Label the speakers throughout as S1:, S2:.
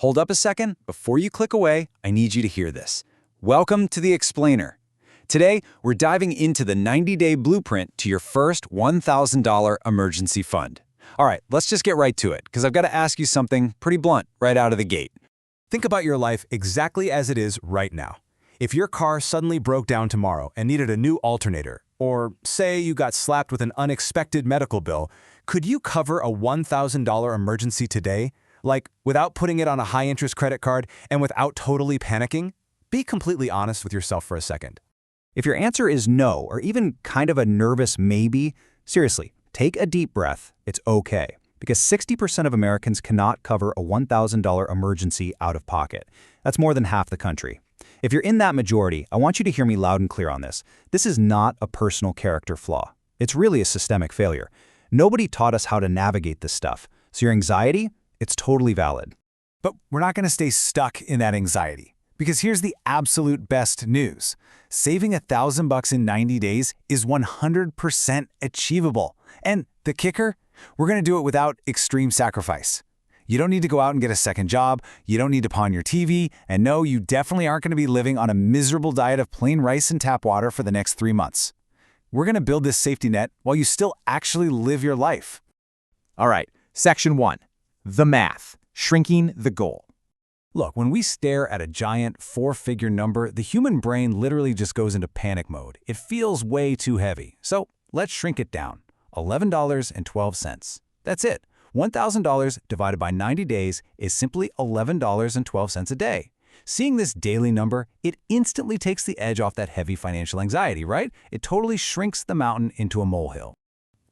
S1: Hold up a second. Before you click away, I need you to hear this. Welcome to The Explainer. Today, we're diving into the 90-day blueprint to your first $1,000 emergency fund. All right, let's just get right to it, because I've got to ask you something pretty blunt right out of the gate.
S2: Think about your life exactly as it is right now. If your car suddenly broke down tomorrow and needed a new alternator, or say you got slapped with an unexpected medical bill, could you cover a $1,000 emergency today? Like, without putting it on a high-interest credit card and without totally panicking? Be completely honest with yourself for a second.
S1: If your answer is no, or even kind of a nervous maybe, seriously, take a deep breath. It's okay. Because 60% of Americans cannot cover a $1,000 emergency out of pocket. That's more than half the country. If you're in that majority, I want you to hear me loud and clear on this. This is not a personal character flaw. It's really a systemic failure. Nobody taught us how to navigate this stuff. So your anxiety, it's totally valid.
S2: But we're not going to stay stuck in that anxiety. Because here's the absolute best news. Saving $1,000 in 90 days is 100% achievable. And the kicker? We're going to do it without extreme sacrifice. You don't need to go out and get a second job, you don't need to pawn your TV, and no, you definitely aren't going to be living on a miserable diet of plain rice and tap water for the next 3 months. We're going to build this safety net while you still actually live your life.
S3: All right, Section 1. The math. Shrinking the goal.
S2: Look, when we stare at a giant four-figure number, the human brain literally just goes into panic mode. It feels way too heavy. So let's shrink it down. $11.12. That's it. $1,000 divided by 90 days is simply $11.12 a day. Seeing this daily number, it instantly takes the edge off that heavy financial anxiety, right? It totally shrinks the mountain into a molehill.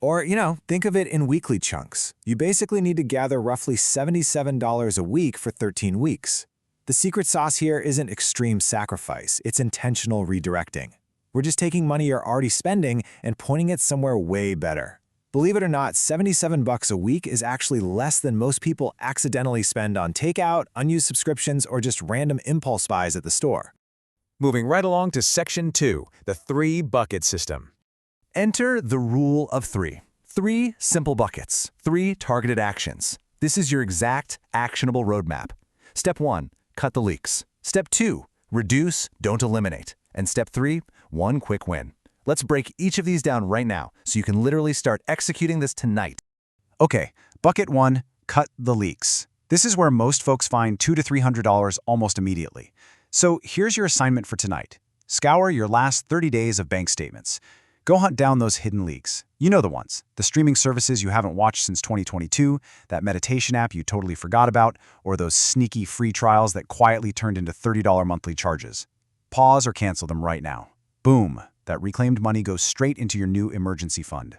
S2: Or, think of it in weekly chunks. You basically need to gather roughly $77 a week for 13 weeks. The secret sauce here isn't extreme sacrifice, it's intentional redirecting. We're just taking money you're already spending and pointing it somewhere way better. Believe it or not, $77 a week is actually less than most people accidentally spend on takeout, unused subscriptions, or just random impulse buys at the store.
S3: Moving right along to Section 2, the 3-bucket system.
S2: Enter the rule of 3. 3 simple buckets, 3 targeted actions. This is your exact, actionable roadmap. Step 1, cut the leaks. Step 2, reduce, don't eliminate. And step 3, 1 quick win. Let's break each of these down right now so you can literally start executing this tonight.
S1: Okay, bucket 1, cut the leaks. This is where most folks find $200 to $300 almost immediately. So here's your assignment for tonight. Scour your last 30 days of bank statements. Go hunt down those hidden leaks. You know the ones. The streaming services you haven't watched since 2022, that meditation app you totally forgot about, or those sneaky free trials that quietly turned into $30 monthly charges. Pause or cancel them right now. Boom. That reclaimed money goes straight into your new emergency fund.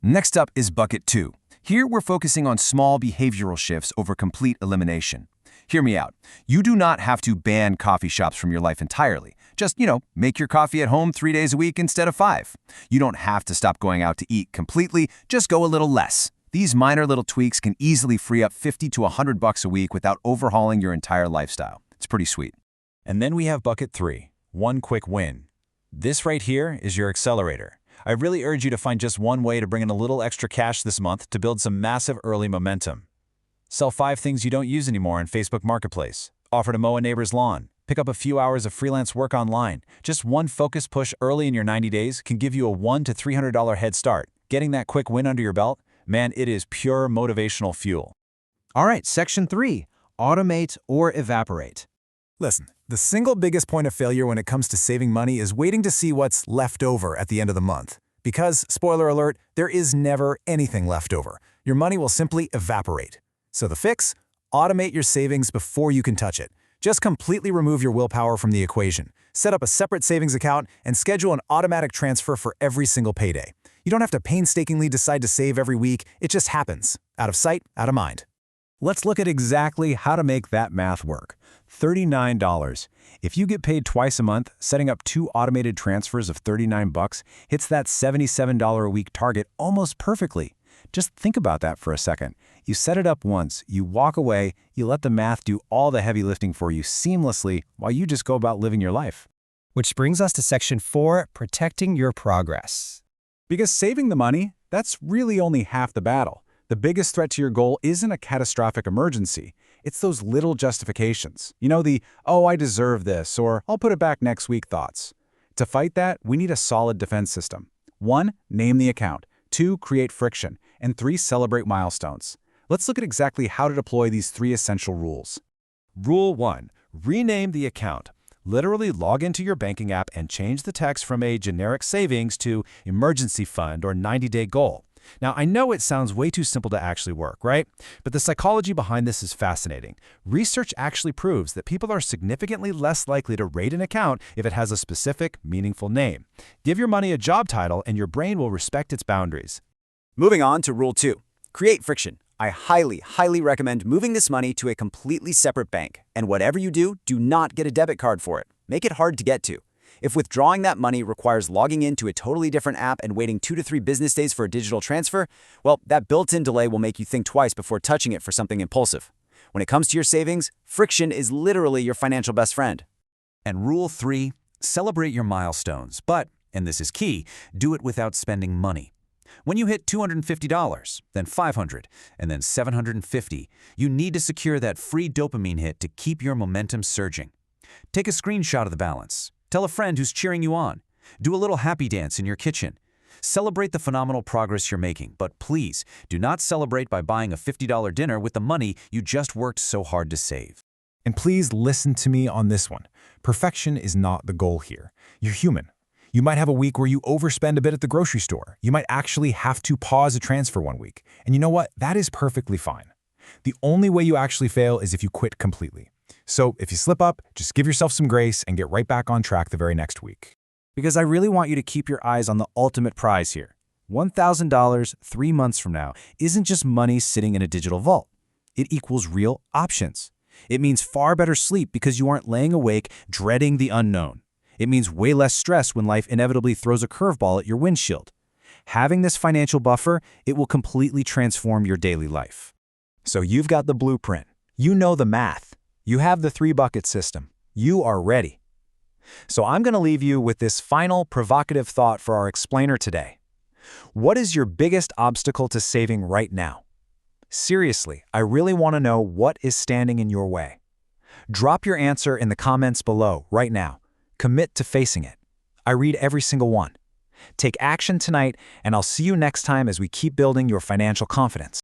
S4: Next up is bucket 2. Here we're focusing on small behavioral shifts over complete elimination. Hear me out. You do not have to ban coffee shops from your life entirely. Just, make your coffee at home 3 days a week instead of 5. You don't have to stop going out to eat completely, just go a little less. These minor little tweaks can easily free up $50 to $100 a week without overhauling your entire lifestyle. It's pretty sweet.
S2: And then we have bucket 3, 1 quick win. This right here is your accelerator. I really urge you to find just one way to bring in a little extra cash this month to build some massive early momentum. Sell 5 things you don't use anymore on Facebook Marketplace. Offer to mow a neighbor's lawn. Pick up a few hours of freelance work online. Just one focus push early in your 90 days can give you a $100 to $300 head start. Getting that quick win under your belt, man, it is pure motivational fuel.
S3: All right, Section 3, automate or evaporate.
S2: Listen, the single biggest point of failure when it comes to saving money is waiting to see what's left over at the end of the month. Because, spoiler alert, there is never anything left over. Your money will simply evaporate. So the fix? Automate your savings before you can touch it. Just completely remove your willpower from the equation. Set up a separate savings account and schedule an automatic transfer for every single payday. You don't have to painstakingly decide to save every week. It just happens. Out of sight, out of mind. Let's look at exactly how to make that math work. $39. If you get paid twice a month, setting up 2 automated transfers of $39 hits that $77 a week target almost perfectly. Just think about that for a second. You set it up once, you walk away, you let the math do all the heavy lifting for you seamlessly while you just go about living your life.
S3: Which brings us to Section 4, protecting your progress.
S1: Because saving the money, that's really only half the battle. The biggest threat to your goal isn't a catastrophic emergency.
S2: It's those little justifications. You know, the, oh, I deserve this, or I'll put it back next week thoughts. To fight that, we need a solid defense system. 1. Name the account. 2. Create friction. And 3. Celebrate milestones. Let's look at exactly how to deploy these 3 essential rules.
S5: Rule 1. Rename the account. Literally log into your banking app and change the text from a generic savings to emergency fund or 90-day goal. Now, I know it sounds way too simple to actually work, right? But the psychology behind this is fascinating. Research actually proves that people are significantly less likely to rate an account if it has a specific, meaningful name. Give your money a job title and your brain will respect its boundaries.
S6: Moving on to Rule 2. Create friction. I highly recommend moving this money to a completely separate bank. And whatever you do, do not get a debit card for it. Make it hard to get to. If withdrawing that money requires logging into a totally different app and waiting 2 to 3 business days for a digital transfer, well, that built-in delay will make you think twice before touching it for something impulsive. When it comes to your savings, friction is literally your financial best friend.
S2: And Rule 3, celebrate your milestones, but, and this is key, do it without spending money. When you hit $250, then $500, and then $750, you need to secure that free dopamine hit to keep your momentum surging. Take a screenshot of the balance. Tell a friend who's cheering you on. Do a little happy dance in your kitchen. Celebrate the phenomenal progress you're making, but please do not celebrate by buying a $50 dinner with the money you just worked so hard to save.
S3: And please listen to me on this one. Perfection is not the goal here. You're human. You might have a week where you overspend a bit at the grocery store. You might actually have to pause a transfer one week. And you know what? That is perfectly fine. The only way you actually fail is if you quit completely. So if you slip up, just give yourself some grace and get right back on track the very next week.
S2: Because I really want you to keep your eyes on the ultimate prize here. $1,000 3 months from now isn't just money sitting in a digital vault. It equals real options. It means far better sleep because you aren't laying awake dreading the unknown. It means way less stress when life inevitably throws a curveball at your windshield. Having this financial buffer, it will completely transform your daily life.
S3: So you've got the blueprint. You know the math. You have the 3-bucket system. You are ready. So I'm going to leave you with this final provocative thought for our explainer today. What is your biggest obstacle to saving right now? Seriously, I really want to know what is standing in your way. Drop your answer in the comments below right now. Commit to facing it. I read every single one. Take action tonight, and I'll see you next time as we keep building your financial confidence.